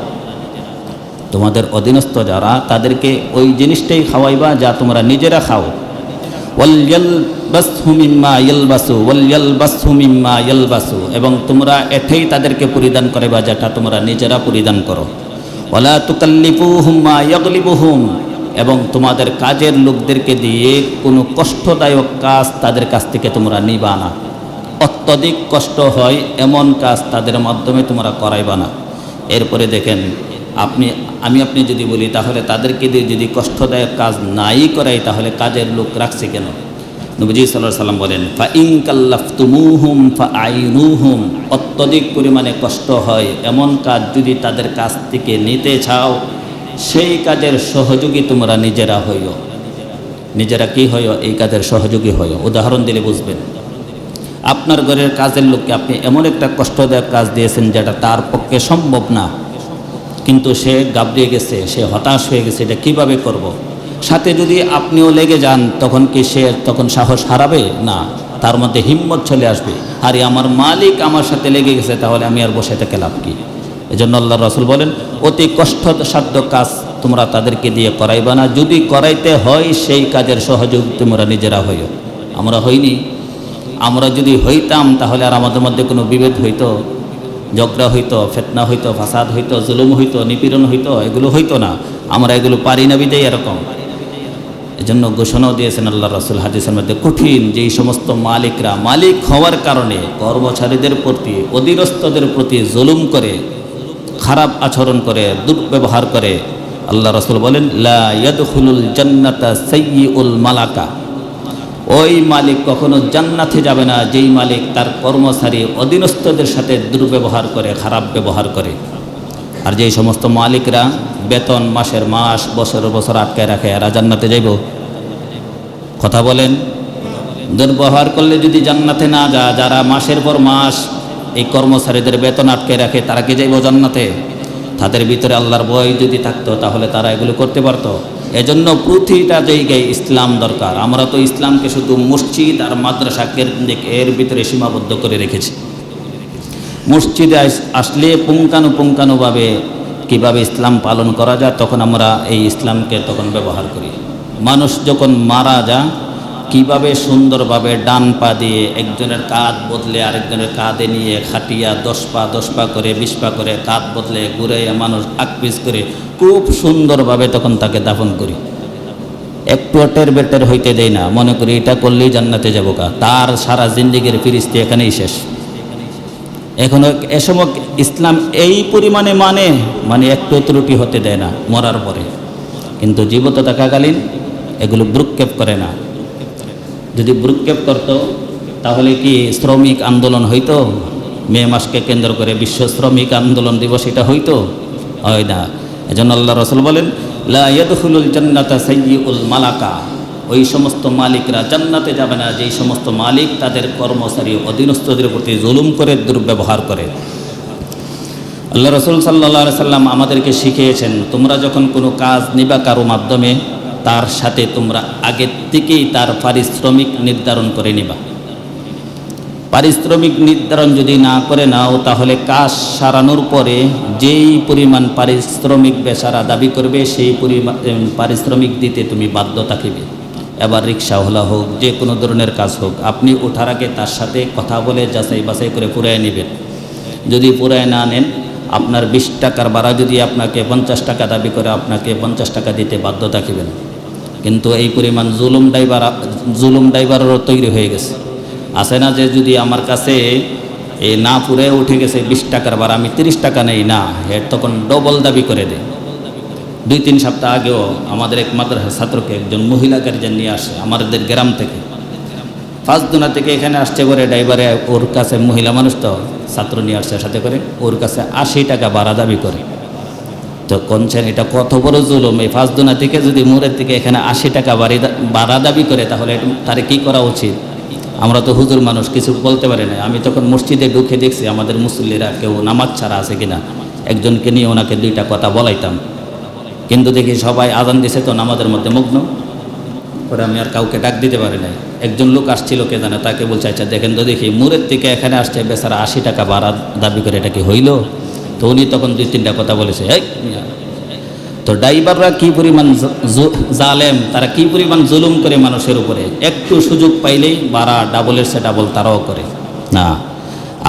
তোমাদের অধীনস্থ যারা, তাদেরকে ওই জিনিসটাই খাওয়াইবা যা তোমরা নিজেরা খাও। ওয়ালইয়ালবাসহু মিম্মা ইয়ালবাসু ওয়ালইয়ালবাসহু মিম্মা ইয়ালবাসু, এবং তোমরা এতেই তাদেরকে পরিধান করাইবা যেটা তোমরা নিজেরা পরিধান করো। ওয়ালা তুকাল্লিফুহুম মা ইয়াগলিবুহুম, এবং তোমাদের কাজের লোকদেরকে দিয়ে কোনো কষ্টদায়ক কাজ তাদের কাছ থেকে তোমরা নিবা না। অত্যধিক কষ্ট হয় এমন কাজ তাদের মাধ্যমে তোমরা করাইবা না। এরপরে দেখেন, আপনি যদি বলি তাহলে তাদেরকে দিয়ে যদি কষ্টদায়ক কাজ নাই করাই তাহলে কাজের লোক রাখছে কেন? নবীজি সাল্লাল্লাহু আলাইহি ওয়াসাল্লাম বলেন, ফাইন কাল্লাফতুমুহুম ফাআইনুহুম, অত্যধিক পরিমাণে কষ্ট হয় এমন কাজ যদি তাদের কাছ থেকে নিতে চাও, সেই কাজের সহযোগী তোমরা নিজেরা হইও। নিজেরা কি হইও? এই কাজের সহযোগী হইও। উদাহরণ দিলে বুঝবেন। আপনার ঘরের কাজের লোককে আপনি এমন একটা কষ্টদায়ক কাজ দিয়েছেন যেটা তার পক্ষে সম্ভব না, কিন্তু সে গাবড়িয়ে গেছে, সে হতাশ হয়ে গেছে, এটা কীভাবে করব। সাথে যদি আপনিও লেগে যান তখন কি সে তখন সাহস হারাবে না? তার মধ্যে হিম্মত চলে আসবে, আরে আমার মালিক আমার সাথে লেগে গেছে, তাহলে আমি আর বসে থেকে লাভ কি? এজন্য আল্লাহ রাসূল বলেন, অতি কষ্টসাধ্য কাজ তোমরা তাদেরকে দিয়ে করাইবা না। যদি করাইতে হয় সেই কাজের সহযোগ তোমরা নিজেরা হইও। আমরা হইনি। আমরা যদি হইতাম তাহলে আর আমাদের মধ্যে কোনো বিভেদ হইতো, ঝগড়া হইতো, ফিতনা হইতো, ফাসাদ হইতো, জুলুম হইতো, নিপীড়ন হইতো, এগুলো হইতো না। আমরা এগুলো পারি না বিদায় এরকম। এজন্য ঘোষণাও দিয়েছেন আল্লাহ রাসূল হাদিসের মধ্যে, কঠিন যেই সমস্ত মালিকরা মালিক হওয়ার কারণে কর্মচারীদের প্রতি, অধীনস্থদের প্রতি জুলুম করে, খারাপ আচরণ করে, দুর্ব্যবহার করে, আল্লাহ রাসূল বলেন, লা ইয়াদখুলুল জান্নাতা সাইয়্যুল মালাকা, ওই মালিক কখনো জান্নাতে যাবে না যেই মালিক তার কর্মচারী অধীনস্থদের সাথে দুর্ব্যবহার করে, খারাপ ব্যবহার করে। আর যেই সমস্ত মালিকরা বেতন মাসের মাস, বছরের বছর আটকায় রাখে, এরা জান্নাতে যাইব? কথা বলেন। দুর্ব্যবহার করলে যদি জান্নাতে না যা, যারা মাসের পর মাস এই কর্মচারীদের বেতন আটকে রাখে, তারা কি যাইব জান্নাতে? তাদের ভিতরে আল্লাহর ভয় যদি থাকতো তাহলে তারা এগুলো করতে পারতো। এজন্য প্রতিটা জায়গায় ইসলাম দরকার। আমরা তো ইসলামকে শুধু মসজিদ আর মাদ্রাসা এর ভিতরে সীমাবদ্ধ করে রেখেছি। মসজিদে আসলে পুঙ্খানুপুঙ্খানুভাবে কীভাবে ইসলাম পালন করা যায় তখন আমরা এই ইসলামকে তখন ব্যবহার করি। মানুষ যখন মারা যায় কিভাবে সুন্দরভাবে ডান পা দিয়ে একজনের কাঁধ বদলে আরেকজনের কাঁধে নিয়ে খাটিয়া 10 পা করে 20 পা করে কাঁধ বদলে ঘুরাইয়া মানুষ আকপিস করে খুব সুন্দরভাবে তখন তাকে দাফন করি। একটু টের বেটের হইতে দেয় না, মনে করি এটা করলেই জান্নাতে যাব কা, তার সারা জিন্দিগির ফিরিস্তি এখানেই শেষ। এখনো এসময় ইসলাম এই পরিমাণে মানে একটু ত্রুটি হতে দেয় না মরার পরে, কিন্তু জীবিত থাকাকালীন এগুলো ভ্রুক্ষেপ করে না। যদি ভ্রুক্ষেপ করত তাহলে কি শ্রমিক আন্দোলন হইতো? মে মাসকে কেন্দ্র করে বিশ্ব শ্রমিক আন্দোলন দিবস এটা হইতো? হয় না। এজন্য আল্লাহ রাসূল বলেন, লা ইয়াদখুলুল জান্নাতা সাইয়্যুল মালাকা, ওই সমস্ত মালিকরা জান্নাতে যাবে না যেই সমস্ত মালিক তাদের কর্মচারী অধীনস্থদের প্রতি জুলুম করে, দুর্ব্যবহার করে। আল্লাহ রাসূল সাল্লাল্লাহু আলাইহি সাল্লাম আমাদেরকে শিখিয়েছেন, তোমরা যখন কোনো কাজ নিবা কারো মাধ্যমে, তার সাথে তোমরা আগের থেকেই তার পারিশ্রমিক নির্ধারণ করে নিবা। পারিশ্রমিক নির্ধারণ যদি না করে নাও, তাহলে কাজ সারানোর পরে যেই পরিমাণ পারিশ্রমিক বেচারা দাবি করবে সেই পরিমাণ পারিশ্রমিক দিতে তুমি বাধ্য থাকিবে। এবার রিক্সাওয়ালা হোক, যে কোনো ধরনের কাজ হোক, আপনি ওঠার আগে তার সাথে কথা বলে যাচাই বাছাই করে পুরায় নেবেন। যদি পুরায় না নেন, আপনার 20 টাকার ভাড়া যদি আপনাকে 50 টাকা দাবি করে, আপনাকে 50 টাকা দিতে বাধ্য থাকিবেন। কিন্তু এই পরিমাণ জুলুম ড্রাইভারেরও তৈরি হয়ে গেছে। আছে না যে যদি আমার কাছে এই না পুরে উঠে গেছে 20 টাকার ভাড়া, আমি 30 টাকা নেই না, এর তখন ডবল দাবি করে দেয়। 2-3 সপ্তাহ আগেও আমাদের এক মাদ্রাসার ছাত্রকে একজন মহিলা গার্জেন নিয়ে আসে আমাদের গ্রাম থেকে, ফাঁসদুনা থেকে এখানে আসছে করে ড্রাইভারে ওর কাছে, মহিলা মানুষ তো, ছাত্র নিয়ে আসছে সাথে করে, ওর কাছে 80 টাকা ভাড়া দাবি করে। তো কোনছেন এটা কত বড় জুলুম! এই ফাঁসদুনা থেকে যদি মোড়ের থেকে এখানে 80 টাকা ভাড়া দাবি করে, তাহলে তার কি করা উচিত? আমরা তো হুজুর মানুষ, কিছু বলতে পারি না। আমি তখন মসজিদে ঢুকে দেখছি আমাদের মুসল্লিরা কেউ নামাজ ছাড়া আছে কিনা, একজনকে নিয়ে ওনাকে 2টা কথা বলাইতাম, কিন্তু দেখি সবাই আজান দিছে তো নামাজের মধ্যে মগ্ন। পরে আমি আর কাউকে ডাক দিতে পারি নাই। একজন লোক আসছিল, কে জানে, তাকে বলছে আচ্ছা দেখেন তো দেখি, মুরের থেকে এখানে আসছে বেচারা 80 টাকা ভাড়া দাবি করে, এটা কি হইল? তো উনি তখন 2-3টা কথা বলেছে। তো ড্রাইভাররা কি পরিমাণ জালেম, তারা কি পরিমাণ জুলুম করে মানুষের উপরে। একটু সুযোগ পাইলেই ভাড়া ডাবলের সে ডাবল তারাও করে না।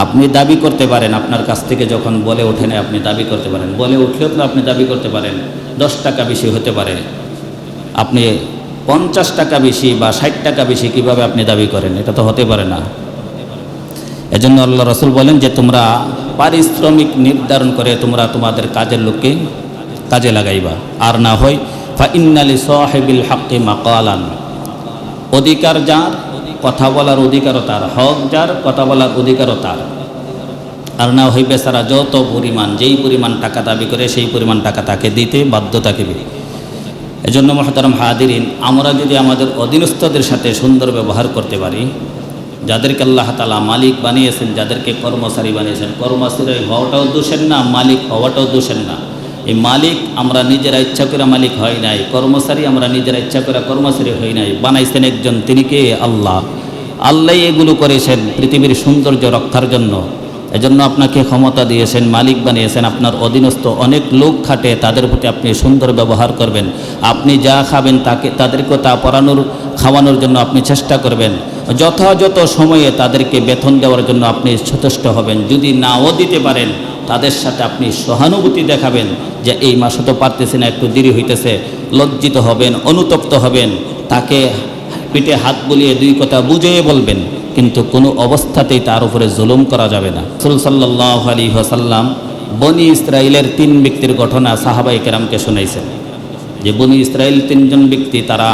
আপনি দাবি করতে পারেন, আপনার কাছ থেকে যখন বলে ওঠে না, আপনি দাবি করতে পারেন। বলে উঠলেও তো আপনি দাবি করতে পারেন 10 টাকা বেশি হতে পারে, আপনি 50 টাকা বেশি বা 60 টাকা বেশি কিভাবে আপনি দাবি করেন? এটা তো হতে পারে না। এজন্য আল্লাহ রাসূল বলেন যে তোমরা পারিশ্রমিক নির্ধারণ করে তোমরা তোমাদের কাজের লোককে কাজে লাগাইবা, আর না হয় ফা ইন্নালি সাহিবিল হাক্কি মাকালান, অধিকার যার কথা বলার অধিকারও তার, হক যার কথা বলার অধিকারও তার। আর না হয় বেচারা যত পরিমাণ যেই পরিমাণ টাকা দাবি করে সেই পরিমাণ টাকা তাকে দিতে বাধ্য থাকিবে। এজন্য মুহতারাম হাদিরিন, আমরা যদি আমাদের অধীনস্থদের সাথে সুন্দর ব্যবহার করতে পারি, যাদেরকে আল্লাহ তাআলা মালিক বানিয়েছেন, যাদেরকে কর্মচারী বানিয়েছেন, কর্মচারী হওয়াটাও দোষের না, মালিক হওয়াটাও দোষের না। এই মালিক আমরা নিজেরা ইচ্ছা করে মালিক হয় নাই, কর্মচারী আমরা নিজেরা ইচ্ছা করে কর্মচারী হই নাই, বানাইছেন একজন, তিনি কে? আল্লাহ। আল্লাহ এগুলো করেছেন পৃথিবীর সৌন্দর্য রক্ষার জন্য। এজন্য আপনাকে ক্ষমতা দিয়েছেন, মালিক বানিয়েছেন, আপনার অধীনস্থ অনেক লোক খাটে, তাদের প্রতি আপনি সুন্দর ব্যবহার করবেন। আপনি যা খাবেন তাদেরকে তা খাওয়ানোর জন্য আপনি চেষ্টা করবেন। যথাযথ সময়ে তাদেরকে বেতন দেওয়ার জন্য আপনি সচেষ্ট হবেন। যদি নাও দিতে পারেন, তাদের সাথে আপনি সহানুভূতি দেখাবেন যে এই মাসে তো পারতেছি না, একটু দেরি হইতেছে। লজ্জিত হবেন, অনুতপ্ত হবেন, তাকে পিঠে হাত বুলিয়ে 2 কথা বুঝিয়ে বলবেন, কিন্তু কোনো অবস্থাতেই তার উপরে জুলুম করা যাবে না। রাসূল সাল্লাল্লাহু আলাইহি ওয়াসাল্লাম বনি ইসরাইলের 3 ব্যক্তির ঘটনা সাহাবায়ে কেরামকে শোনাইছেন। যে বনি ইসরাইল 3 জন ব্যক্তি, তারা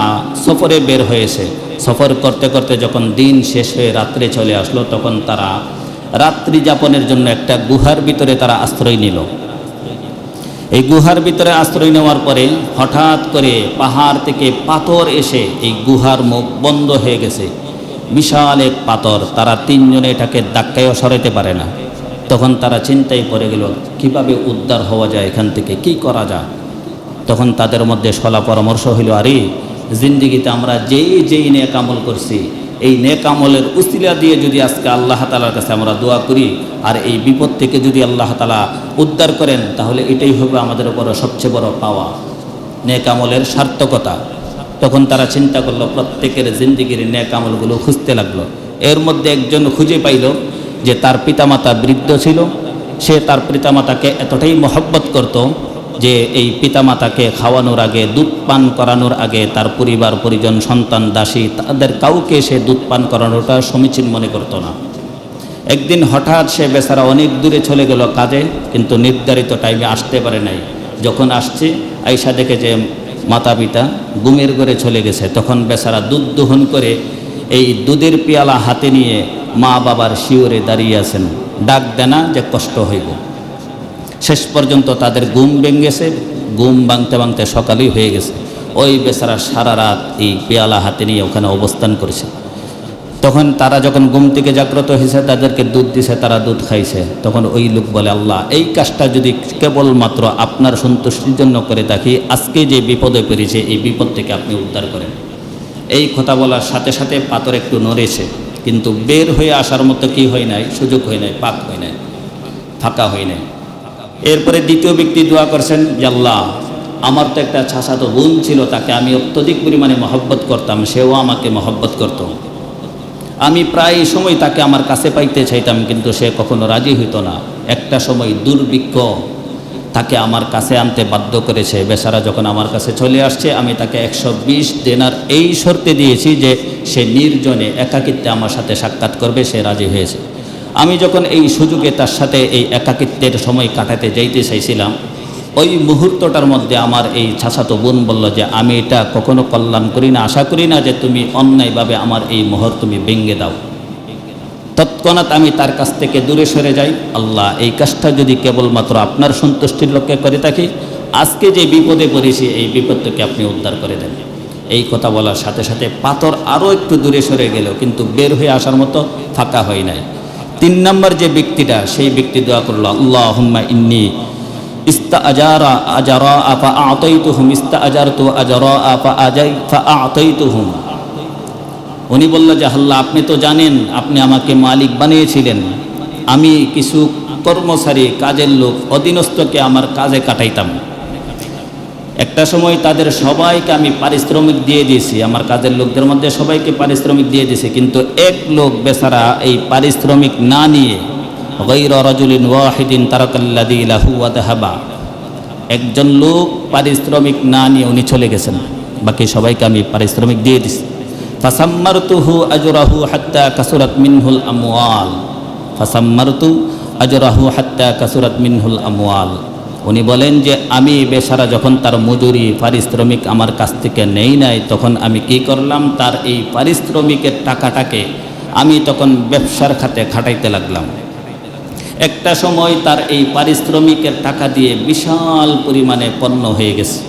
সফরে বের হয়েছে। সফর করতে করতে যখন দিন শেষ হয়ে রাত্রে চলে আসলো, তখন তারা রাত্রি যাপনের জন্য একটা গুহার ভিতরে তারা আশ্রয় নিল। এই গুহার ভিতরে আশ্রয় নেওয়ার পরে হঠাৎ করে পাহাড় থেকে পাথর এসে এই গুহার মুখ বন্ধ হয়ে গেছে। বিশাল এক পাথর, তারা 3 জনে এটাকে ধাক্কায়ও সরাইতে পারে না। তখন তারা চিন্তায় পড়ে গেল, কিভাবে উদ্ধার হওয়া যায় এখান থেকে, কি করা যায়? তখন তাদের মধ্যে সলা পরামর্শ হইল, আরে জিন্দিগিতে আমরা যেই নেক আমল করছি, এই নেক আমলের উসিলা দিয়ে যদি আজকে আল্লাহ তাআলার কাছে আমরা দোয়া করি, আর এই বিপদ থেকে যদি আল্লাহ তাআলা উদ্ধার করেন, তাহলে এটাই হবে আমাদের উপর সবচেয়ে বড় পাওয়া, নেক আমলের সার্থকতা। তখন তারা চিন্তা করলো, প্রত্যেকের জিন্দিগির নেক আমলগুলো খুঁজতে লাগলো। এর মধ্যে একজন খুঁজে পাইল যে তার পিতামাতা বৃদ্ধ ছিল। সে তার পিতামাতাকে এতটাই মহব্বত করত যে এই পিতামাতাকে খাওয়ানোর আগে, দুধ পান করানোর আগে তার পরিবার পরিজন, সন্তান, দাসী, তাদের কাউকে সে দুধ পান করানোটা সমীচীন মনে করত না। একদিন হঠাৎ সে বেচারা অনেক দূরে চলে গেল কাজে, কিন্তু নির্ধারিত টাইমে আসতে পারে নাই। যখন আসছে, আয়েশা দেখে যে মাতা পিতা ঘুমের ঘরে চলে গেছে। তখন বেচারা দুধ দহন করে এই দুধের পেয়ালা হাতে নিয়ে মা বাবার শিওরে দাঁড়িয়ে আছেন, ডাক দেনা যে কষ্ট হইব। শেষ পর্যন্ত তাদের ঘুম ভেঙেছে, ঘুম ভাঙতে ভাঙতে সকালই হয়ে গেছে। ওই বেচারা সারা রাত এই পেয়ালা হাতে নিয়ে ওখানে অবস্থান করেছে। তখন তারা যখন ঘুম থেকে জাগ্রত হয়েছে, তাদেরকে দুধ দিছে, তারা দুধ খাইছে। তখন ওই লোক বলে, আল্লাহ, এই কাজটা যদি কেবলমাত্র আপনার সন্তুষ্টির জন্য করে থাকি, আজকে যে বিপদে পড়েছে এই বিপদ থেকে আপনি উদ্ধার করেন। এই কথা বলার সাথে সাথে পাথর একটু নড়েছে, কিন্তু বের হয়ে আসার মতো কি হয় নাই, সুযোগ হয় নাই, পাক হয় নাই, ফাঁকা হয় নাই। এরপরে দ্বিতীয় ব্যক্তি দোয়া করছেন যে আল্লাহ, আমার তো একটা চাচাতো বোন ছিল, তাকে আমি অত্যধিক পরিমাণে মহব্বত করতাম, সেও আমাকে মহব্বত করত। আমি প্রায় সময় তাকে আমার কাছে পাইতে চাইতাম, কিন্তু সে কখনো রাজি হইতো না। একটা সময় দুর্ভিক্ষ তাকে আমার কাছে আনতে বাধ্য করেছে। বেচারা যখন আমার কাছে চলে আসছে, আমি তাকে 120 দিনার এই শর্তে দিয়েছি যে সে নির্জনে একাকিত্বে আমার সাথে সাক্ষাৎ করবে, সে রাজি হয়েছে। আমি যখন এই সুযোগে তার সাথে এই একাকিত্বের সময় কাটাতে যাইতে চাইছিলাম, ওই মুহূর্তটার মধ্যে আমার এই চাচাতো বোন বলল যে আমি এটা কখনো কল্যাণ করি না, আশা করি না যে তুমি অন্যায়ভাবে আমার এই মোহর তুমি ভেঙে দাও। তৎক্ষণাৎ আমি তার কাছ থেকে দূরে সরে যাই। আল্লাহ, এই কাজটা যদি কেবলমাত্র আপনার সন্তুষ্টির লক্ষ্যে করে থাকি, আজকে যে বিপদে পড়েছি এই বিপদ থেকে আপনি উদ্ধার করে দেন। এই কথা বলার সাথে সাথে পাথর আরও একটু দূরে সরে গেল, কিন্তু বের হয়ে আসার মতো ফাঁকা হয় নাই। 3 নম্বর যে ব্যক্তিটা, সেই ব্যক্তি দোয়া করল, আল্লাহুম্মা ইন্নী ইস্তাআজারা আজারা ফা আতাইতুহুম ইস্তাআজারতু আজারা ফা আতাইতুহুম। উনি বলল যে আল্লাহ, আপনি তো জানেন আপনি আমাকে মালিক বানিয়েছিলেন, আমি কিছু কর্মচারী, কাজের লোক, অধীনস্থকে আমার কাজে কাটাইতাম। একটা সময় তাদের সবাইকে আমি পারিশ্রমিক দিয়ে দিয়েছি, আমার কাজের লোকদের মধ্যে সবাইকে পারিশ্রমিক দিয়ে দিয়েছি, কিন্তু এক লোক বেচারা এই পারিশ্রমিক না নিয়ে গায়রা রাজুলিন ওয়াহিদিন তারাকাল্লাযী লাহু ওয়া যাহাবা, একজন লোক পারিশ্রমিক না নিয়ে উনি চলে গেছেন, বাকি সবাইকে আমি পারিশ্রমিক দিয়ে দিছি। ফাসাম্মারতুহু আজরাহু হাত্তা কাসুরাত মিনহুল আমওয়াল, ফাসাম্মারতু আজরাহু হাত্তা কাসুরাত মিনহুল আমওয়াল। উনি বলেন যে আমি বেচারা যখন তার মজুরি পারিশ্রমিক আমার কাছ থেকে নেই নাই, তখন আমি কি করলাম, তার এই পারিশ্রমিকের টাকাটাকে আমি তখন ব্যবসার খাতে খাটাইতে লাগলাম। একটা সময় তার এই পারিশ্রমিকের টাকা দিয়ে বিশাল পরিমাণে পণ্য হয়ে গেছে।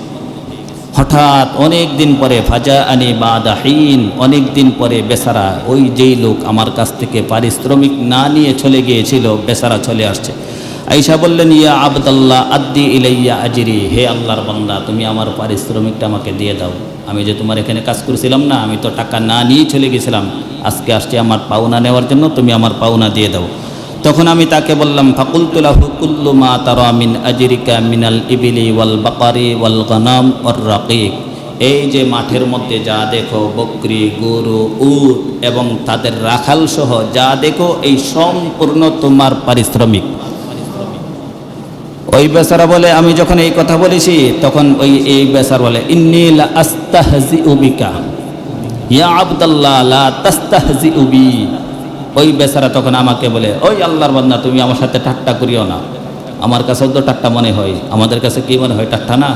হঠাৎ অনেক দিন পরে ফাজা আনি বাদাহীন, অনেক দিন পরে বেচারা ওই যেই লোক আমার কাছ থেকে পারিশ্রমিক না নিয়ে চলে গিয়েছিল, বেচারা চলে আসছে। আয়েশা বললেন, ইয়া আবদাল্লাহ আদ্দি ইলাইয়া আজরি, হে আল্লাহর বান্দা, তুমি আমার পারিশ্রমিকটা আমাকে দিয়ে দাও। আমি যে তোমার এখানে কাজ করছিলাম না, আমি তো টাকা না নিয়ে চলে গেছিলাম, আজকে আসছি আমার পাওনা নেওয়ার জন্য, তুমি আমার পাওনা দিয়ে দাও। তখন আমি তাকে বললাম, ফাকুলতু লাহু কুল্লু মা তারা মিন আজরিকা মিনাল ইবিলি ওয়াল বাকারি ওয়াল গনাম ওয়ার রাকিক, এই যে মাঠের মধ্যে যা দেখো, বকরি, গরু, উট এবং তাদের রাখাল সহ যা দেখো, এই সম্পূর্ণ তোমার পারিশ্রমিক। ওই বেচারা বলে, আমি যখন এই কথা বলেছি তখন এই বেচারা বলে, ইন্নী লা আস্তাহজিউ বিকা ইয়া আবদাল্লাহ লা তাস্তাহজিউ বি। ওই বেচারা তখন আমাকে বলে, ওই আল্লাহর বান্দা, তুমি আমার সাথে ঠাট্টা করিও না। আমার কাছেও তো ঠাট্টা মনে হয়, আমাদের কাছে কি মনে হয়, ঠাট্টা না?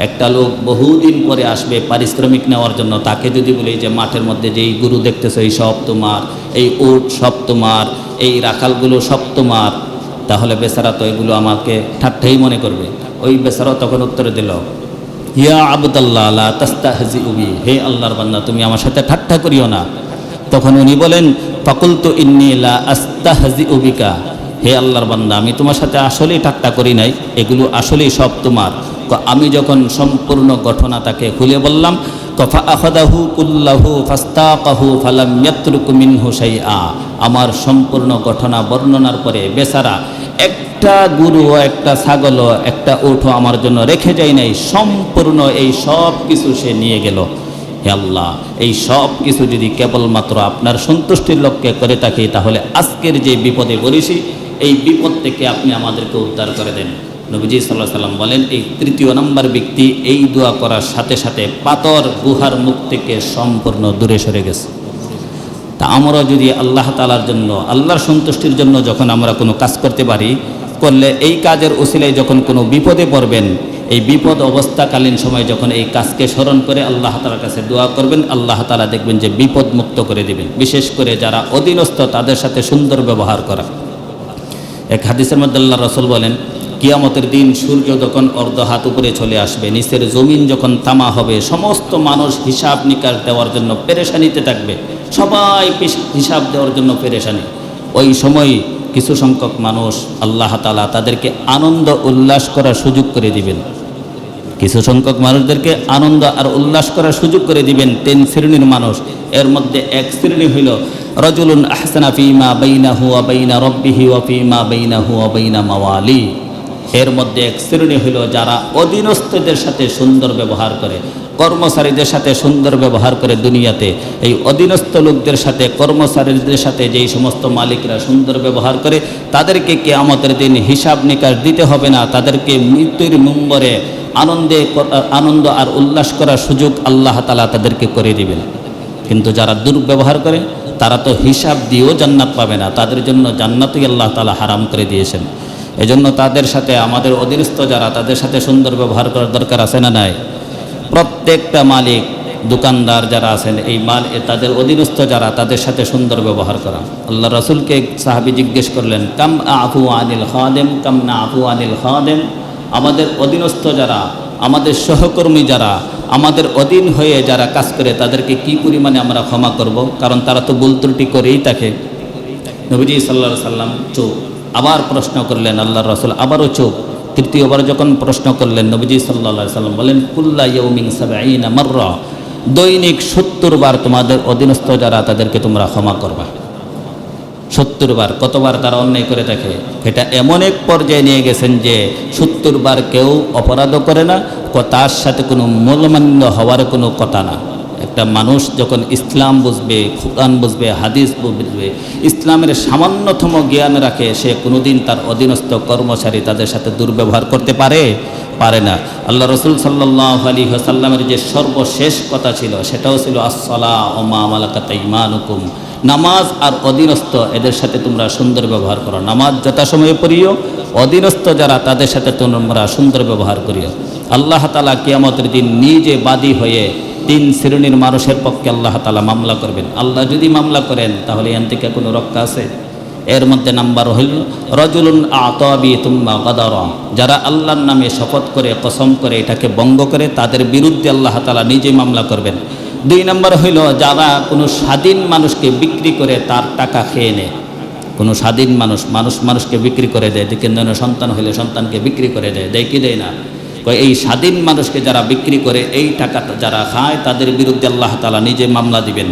একটা লোক বহুদিন পরে আসবে পারিশ্রমিক নেওয়ার জন্য, তাকে যদি বলি যে মাঠের মধ্যে যেই গরু দেখতেছো এই সব তোমার, এই উট সব তোমার, এই রাখালগুলো সব তোমার, তাহলে বেচারা তো এগুলো আমাকে ঠাট্টাই মনে করবে। ওই বেচারাও তখন উত্তরে দিল, ইয়া আবদাল্লাহ লা তাস্তাহজিউ বি, হে আল্লাহর বান্দা, তুমি আমার সাথে ঠাট্টা করিও না। তখন উনি বলেন, ফাকুলতু ইন্নী লা আস্তাহজিউ বিকা, হে আল্লাহর বান্দা, আমি তোমার সাথে আসলেই ঠাট্টা করি নাই, এগুলো আসলেই সব তোমার। আমি যখন সম্পূর্ণ ঘটনা তাকে খুলে বললাম, ফা আখাযাহু কুল্লাহু ফাস্তাকাহু ফালাম ইয়াতরুক মিনহু শাইআ, আমার সম্পূর্ণ ঘটনা বর্ণনার পরে বেচারা একটা গরু, একটা ছাগল, একটা উট আমার জন্য রেখে যায় নাই, সম্পূর্ণ এই সব কিছু সে নিয়ে গেল। হে আল্লাহ, এই সব কিছু যদি কেবলমাত্র আপনার সন্তুষ্টির লক্ষ্যে করে থাকি, তাহলে আজকের যে বিপদে পড়েছি এই বিপদ থেকে আপনি আমাদেরকে উদ্ধার করে দেন। নবীজি সাল্লাল্লাহু আলাইহি সাল্লাম বলেন, এই 3য় নম্বর ব্যক্তি এই দোয়া করার সাথে সাথে পাথর গুহার মুখ থেকে সম্পূর্ণ দূরে সরে গেছে। তা আমরা যদি আল্লাহ তাআলার জন্য, আল্লাহর সন্তুষ্টির জন্য যখন আমরা কোনো কাজ করতে পারি, করলে এই কাজের ওসিলায় যখন কোনো বিপদে পড়বেন, এই বিপদ অবস্থাকালীন সময় যখন এই কাজকে স্মরণ করে আল্লাহ তাআলার কাছে দোয়া করবেন, আল্লাহ তাআলা দেখবেন যে বিপদ মুক্ত করে দিবেন। বিশেষ করে যারা অধীনস্থ, তাদের সাথে সুন্দর ব্যবহার করা। এক হাদিসের মধ্যে আল্লাহ রাসূল বলেন, কিয়ামতের দিন সূর্য যখন অর্ধ হাত উপরে চলে আসবে, নিচের জমিন যখন তামা হবে, সমস্ত মানুষ হিসাব নিকাশ দেওয়ার জন্য পেরেশানিতে থাকবে, সবাই হিসাব দেওয়ার জন্য পেরেশানি। ওই সময় কিছু সংখ্যক মানুষ আল্লাহ তাআলা তাদেরকে আনন্দ উল্লাস করার সুযোগ করে দিবেন। কিছু সংখ্যক মানুষদেরকে আনন্দ আর উল্লাস করার সুযোগ করে দিবেন 3 শ্রেণীর মানুষ। এর মধ্যে এক শ্রেণী হইল রাজুলুন আহসানা ফীমা বাইনাহু ওয়া বাইনা রাব্বিহি ওয়া ফীমা বাইনাহু ওয়া বাইনা মাওয়ালি। এর মধ্যে এক শ্রেণী হইল যারা অধীনস্থদের সাথে সুন্দর ব্যবহার করে, কর্মচারীদের সাথে সুন্দর ব্যবহার করে দুনিয়াতে। এই অধীনস্থ লোকদের সাথে, কর্মচারীদের সাথে যেই সমস্ত মালিকরা সুন্দর ব্যবহার করে, তাদেরকে কিয়ামতের দিন হিসাব নিকাশ দিতে হবে না, তাদেরকে মৃত্যুর মুম্বরে আনন্দ আর উল্লাস করার সুযোগ আল্লাহ তাআলা তাদেরকে করে দিবেন। কিন্তু যারা দুর্ব্যবহার করে তারা তো হিসাব দিয়েও জান্নাত পাবে না, তাদের জন্য জান্নাতই আল্লাহ তাআলা হারাম করে দিয়েছেন। এজন্য তাদের সাথে, আমাদের অধীনস্থ যারা, তাদের সাথে সুন্দর ব্যবহার করার দরকার আছে না নাই? প্রত্যেকটা মালিক, দোকানদার যারা আছেন, এই তাদের অধীনস্থ যারা, তাদের সাথে সুন্দর ব্যবহার করা। আল্লাহ রাসূলকে সাহাবী জিজ্ঞেস করলেন, কাম আফু আনিল খাদেম কাম না আফু আনিল খাদেম, আমাদের অধীনস্থ যারা, আমাদের সহকর্মী যারা, আমাদের অধীন হয়ে যারা কাজ করে, তাদেরকে কি পরিমাণে আমরা ক্ষমা করব? কারণ তারা তো ভুল ত্রুটি করেই থাকে। নবীজি সাল্লাল্লাহু আলাইহি সাল্লাম চুপ। আবার প্রশ্ন করলেন আল্লাহর রাসূল, আবারও চুপ। তৃতীয়বার যখন প্রশ্ন করলেন, নবীজি সাল্লাল্লাহু আলাইহি সাল্লাম বলেন, কুল্লা ইয়াউমিন ৭০ মাররা, দৈনিক ৭০ বার তোমাদের অধীনস্থ যারা, তাদেরকে তোমরা ক্ষমা করবা। ৭০ বার। কতবার তারা অন্যায় করে থাকে? এটা এমন এক পর্যায়ে নিয়ে গেছেন যে ৭০ বার কেউ অপরাধও করে না, তার সাথে কোনো মূল্যমান্য হওয়ার কোনো কথা না। একটা মানুষ যখন ইসলাম বুঝবে, কুরআন বুঝবে, হাদিস বুঝবে, ইসলামের সামান্যতম জ্ঞান রাখে, সে কোনোদিন তার অধীনস্থ কর্মচারী তাদের সাথে দুর্ব্যবহার করতে পারে না। আল্লাহ রাসূল সাল্লাল্লাহু আলাইহি ওয়াসাল্লামের যে সর্বশেষ কথা ছিল, সেটাও ছিল আসসালা ওয়া মা মালাকাত আইমানুকুম, নামাজ আর অধীনস্থ এদের সাথে তোমরা সুন্দর ব্যবহার করো। নামাজ যথাসময়ে পড়িও, অধীনস্থ যারা, তাদের সাথে তোমরা সুন্দর ব্যবহার করিও। আল্লাহ তাআলা কিয়ামতের দিন নিজে বাদী হয়ে 3 শ্রেণীর মানুষের পক্ষে আল্লাহ তাআলা মামলা করবেন। আল্লাহ যদি মামলা করেন, তাহলে এর থেকে কোনো রক্ষা আছে? এর মধ্যে নাম্বার হইল রাজুলুন আতাবি তুম্মা গাদারা, যারা আল্লাহর নামে শপথ করে, কসম করে, এটাকে ভঙ্গ করে, তাদের বিরুদ্ধে আল্লাহ তাআলা নিজে মামলা করবেন। 2 নম্বর হইল যারা কোনো স্বাধীন মানুষকে বিক্রি করে তার টাকা খেয়ে নেয়। কোনো স্বাধীন মানুষকে বিক্রি করে দেয়, দেখে সন্তান হইলে সন্তানকে বিক্রি করে দেয় কি দেয় না? এই স্বাধীন মানুষকে যারা বিক্রি করে, এই টাকাটা যারা খায়, তাদের বিরুদ্ধে আল্লাহ তাআলা নিজে মামলা দিবেন।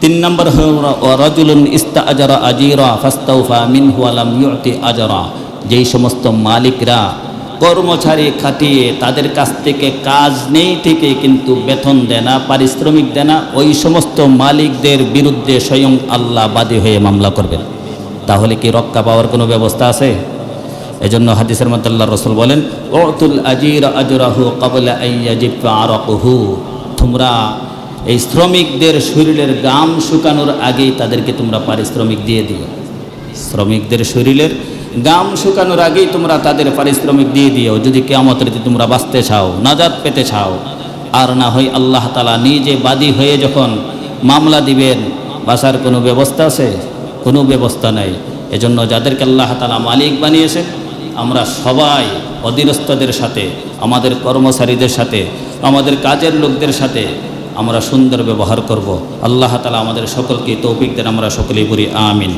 3 নম্বর হল রাজুলুন ইস্তাআজারা আজিরা ফাস্তাওফা মিনহু ওয়া লাম ইউতি আজরা, যেই সমস্ত মালিকরা কর্মচারী খাটিয়ে তাদের কাছ থেকে কাজ নেই ঠিকই, কিন্তু বেতন দেয় না, পারিশ্রমিক দেয় না, ওই সমস্ত মালিকদের বিরুদ্ধে স্বয়ং আল্লাহ বাদী হয়ে মামলা করবেন। তাহলে কি রক্ষা পাওয়ার কোনো ব্যবস্থা আছে? এজন্য হাদিসের মধ্যে আল্লাহর রাসূল বলেন, উতুল আজিরা আজরাহু ক্বাবলা আন ইয়াজিফা আরাকুহু, তোমরা এই শ্রমিকদের শরীরের গাম শুকানোর আগেই তাদেরকে তোমরা পারিশ্রমিক দিয়ে দিও। শ্রমিকদের শরীরের গাম শুকানোর আগেই তোমরা তাদের পারিশ্রমিক দিয়ে দিও, যদি কিয়ামতের দিনে তোমরা বাঁচতে চাও, নাজাত পেতে চাও। আর না হয় আল্লাহ তাআলা নিজে বাদী হয়ে যখন মামলা দিবেন, বাঁচার কোনো ব্যবস্থা আছে? কোনো ব্যবস্থা নাই। এজন্য যাদেরকে আল্লাহ তাআলা মালিক বানিয়েছেন, আমরা সবাই অধীনস্থদের সাথে, আমাদের কর্মচারীদের সাথে, আমাদের কাজের লোকদের সাথে আমরা সুন্দর ব্যবহার করব। আল্লাহ তাআলা আমাদের সকলকে তৌফিক দেন, আমরা সকলেই বলি আমিন।